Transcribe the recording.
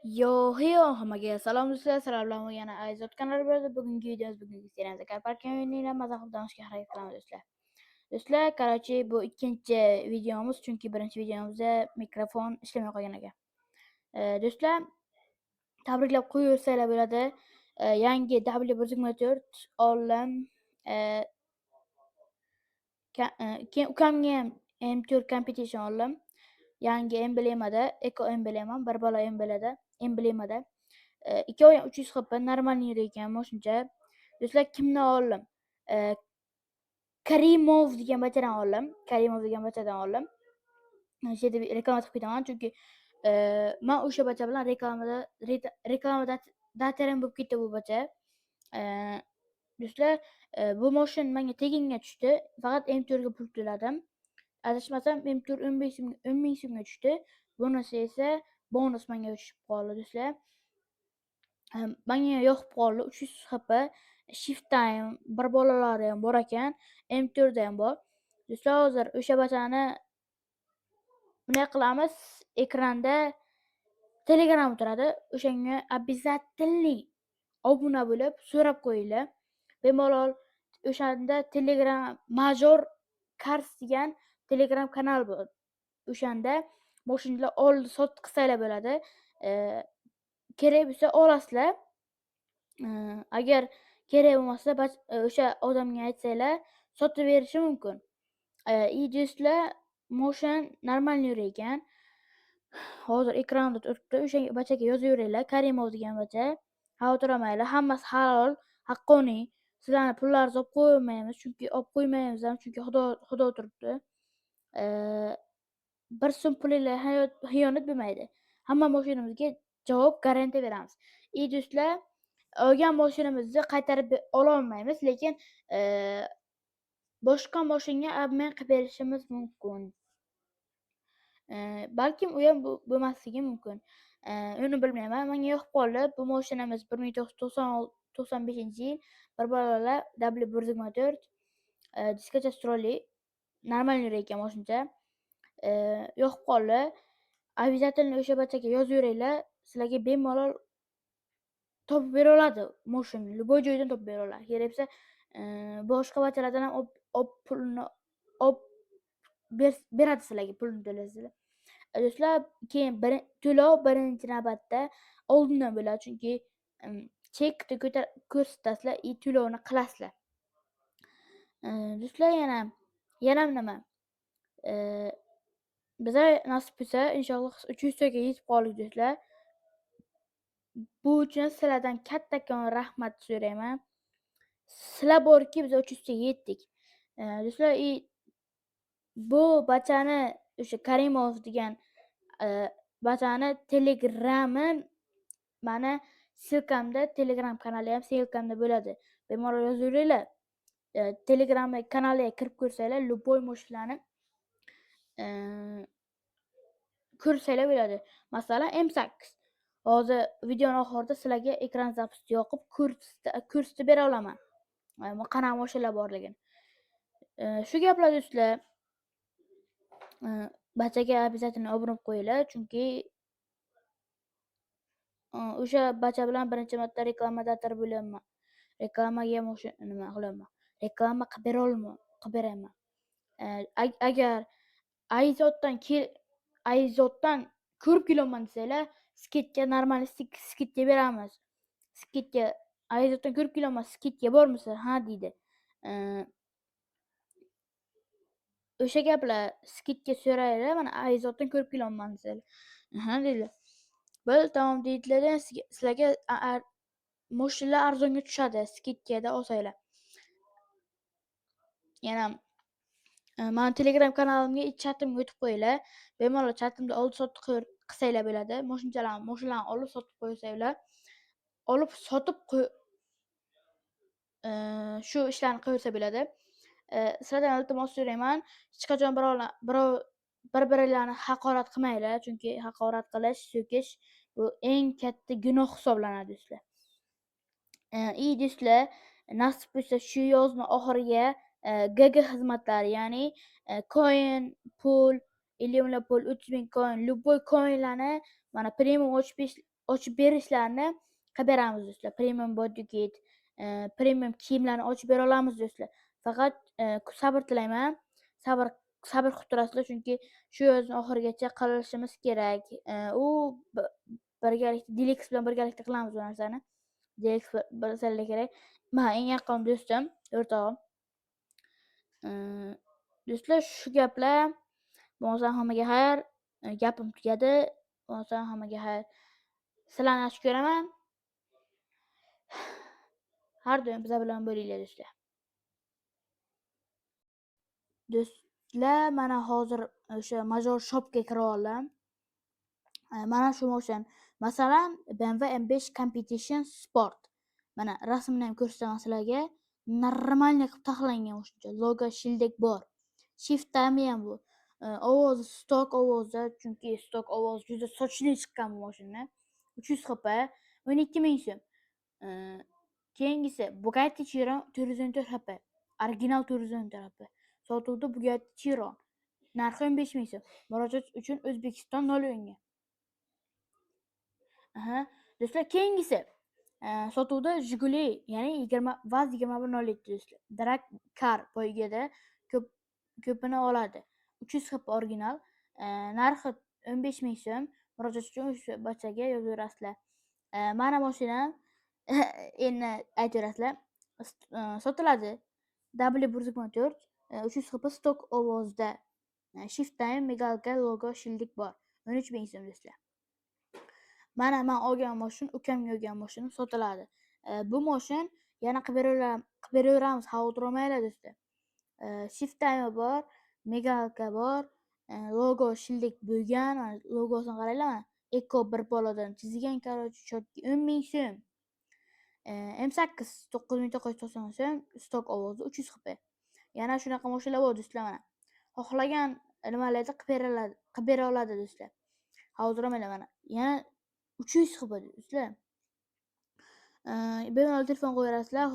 Yo, hammaga salom do'stlar, sizlar bilan yana Aizod kanali bo'ladi. Bugungi videomiz bugungi seriyamizda Karparken o'yinini maza qilib harakat qilamiz do'stlar. Do'stlar, qarorchi bu ikkinchi videomiz, chunki birinchi videomizda mikrofon ishlamay qolgan ekan. Do'stlar, tabriklab qo'yilsanglar bo'ladi. Yangi W124 olam keyin ukamga ham M4 Competition oldim. Yangi emblemada, Eco emblema, bir balo emblemada. 2 oy 300 HP normalniy ekan moshincha. Do'stlar, kimni oldim? Karimov degan bachadan oldim. Shu yerda reklama qilib ketaman, chunki men o'sha bacha bilan reklamada daterim bo'lib ketdi bu bacha. Do'stlar, bu moshin menga teginga tushdi. Faqat M4 ga pul to'ladim. Adashmasam M4 10 ming so'mga tushdi. Bunisi esa bonus menga tushib qoldi do'stlar. Menga yoqib qoldi. 300 HP, shift time, bir bolalari ham bor ekan, M4 da ham bor. Do'stlar, hozir o'sha bachani bunday qilamiz. Ekranda Telegram turadi. O'shanga обязательно obuna bo'lib so'rab qo'yinglar. Bemalol o'shanda Telegram Major Cars degan Telegram kanal bor. O'shanda mashinalar oldi sotdi qilsanglar bo'ladi. Kerak bo'lsa olasizlar. Agar kerak bo'lmasa o'sha odamga aytsanglar sotib berishi mumkin. Do'stlar, moshin normalniy yur ekan. Hozir ekranda turibdi. O'sha bachaga yozaveringlar. Karimov degan bacha. Xavotir olmanglar. Hammasi halol, haqqoniy. Sizlarni pullaringizni olib qo'ymaymiz, chunki olib qo'ymaymiz ham, chunki Xudo turibdi. Bir so'm pulinglar xiyonat bo'lmaydi. Hamma mashinamizga javob garantiya beramiz. Do'stlar, olgan mashinamizni qaytarib ololmaymiz, lekin boshqa mashinaga обмен qilib berishimiz mumkin. Balkim u ham bo'lmasligi mumkin. Uni bilmayman. Menga yoqib qoldi. Bu mashinamiz 1995-yil. Bir balolar W124 diskacha stroli normal yur ekan mashincha. Yoqib qoldi. Обязательно o'sha bachaga yozaveringlar. Sizlarga bemalol topib bera oladi mashinani. Любой joydan topib bera oladi. Kerak bo'lsa, boshqa bachalardan ham pulni beradi sizlarga, pulni to'laysizlar. Do'stlar, keyin to'lov birinchi navbatda oldindan bo'ladi, chunki chekni ko'rsatasizlar, to'lovni qilasizlar. Do'stlar, yana nima? Bizga nasib bo'lsa, inshaalloh 300 taga yetib qoldik do'stlar. Bu uchun sizlardan kattakon rahmat so'rayman. Sizlar borki biz 300 taga yetdik. Do'stlar, bu bachani o'sha Karimov degan bachani Telegram'i mana silkamda, Telegram kanali ham silkamda bo'ladi. Bemalol yozaveringlar. Telegram kanaliga kirib ko'rsanglar, любой mashinalarni ko'rsanglar bo'ladi. Masalan, M8. Hozir videoning oxirida sizlarga ekran zapisti yoqib ko'rsatib bera olaman. Qanaqa mashinalar borligini. Shu gaplar do'stlar. Bachaga обязательно obuna bo'lib qo'yinglar, chunki o'sha bacha bilan birinchi marta reklamator bo'lyapman. Reklamaga nima qilyapman? Reklama qilib beraman. Agar Aizoddan ko'rib kelyapman desanglar, skidga normal skidga beramiz. Skidga Aizoddan ko'rib kelyapman, skidga bormisiz? Ha deydi. O'sha gaplar skidga so'raylar, mana Aizoddan ko'rib kelyapman desanglar. Ha deydilar. Biz tamom deydilar, sizlarga mashinalar arzonga tushadi, skidga olsanglar. Yana men Telegram kanalimga chatimga o'tib qo'yinglar. Bemalol chatimda oldi-sotdi qilsanglar bo'ladi. Mashinalarni olib sotib qo'ysanglar, olib sotib shu ishlarni qilaversa bo'ladi. Sizlardan iltimos so'rayman, hech qachon birov bir-birlarini haqorat qilmanglar, chunki haqorat qilish, so'kish bu eng katta gunoh hisoblanadi do'stlar. Do'stlar, nasib bo'lsa shu yozning oxiriga GG xizmatlari, ya'ni coin, pul, 50 ming pul, 30 ming coin, любой coinlarni mana premium ochib ochib berishlarini qilib beramiz do'stlar. Premium bodykit, premium kiyimlarni ochib bera olamiz do'stlar. Faqat sabr tilayman. Sabr sabr qilib turasizlar, chunki shu yozning oxirigacha qilishimiz kerak. U birgalikda Dilex bilan birgalikda qilamiz bu narsani. Dilex bilsanglar kerak. Men eng yaqin do'stim, o'rtog'im. Do'stlar, shu gaplar bo'lmasa hammaga xayr. Gapim tugadi. Bo'lmasa hammaga xayr. Sizlarni yaxshi ko'raman. Har doim bizlar bilan bo'linglar do'stlar. Do'stlar, mana hozir o'sha Major Shopga kira oldim. Mana shu mashina. Masalan, BMW M5 Competition Sport. Mana rasmini ham ko'rsataman sizlarga. Normalniy qilib taxlangan mashina. Logo shildek bor. Shift time ham bu. Ovozi stok ovozi, chunki stok ovozi juda sochli chiqqan bu mashina. 300 HP, 12 ming so'm. Keyingisi Bugatti Chiron 414 HP. Original 414 HP. Sotuvda Bugatti Chiron. Narxi 15 ming so'm. Murojaat uchun O'zbekiston 0 Do'stlar, keyingisi sotuvda Jiguli, ya'ni 20 VAZ 2107 do'stlar. Drag car poygada ko'pini oladi. 300 HP original. Narxi 15 ming so'm. Murojaat uchun o'sha bachaga yozaverasizlar. Mana mashina endi aytaverasizlar. Sotiladi. W1.4 300 HP stok ovozda. Shift time migalka logo shildik bor. 13 ming so'm do'stlar. Mana men olgan mashina, ukamga olgan mashina sotiladi. Bu mashina yana qilib beraveramiz, xavotir olmanglar do'stlar. Shift time bor, migalka bor, logo shildik bo'lgan, logosini qaranglar mana. Eko bir boladan chizilgan, короче, chotki 10 ming so'm. M8 9990 so'm, stok ovozi 300 HP. Yana shunaqa mashinalar bor do'stlar mana. Xohlagan nimalarni qilib bera oladi do'stlar. Xavotir olmanglar mana. Yana 300 HP do'stlar. Bemalol telefon qo'yaverasizlar.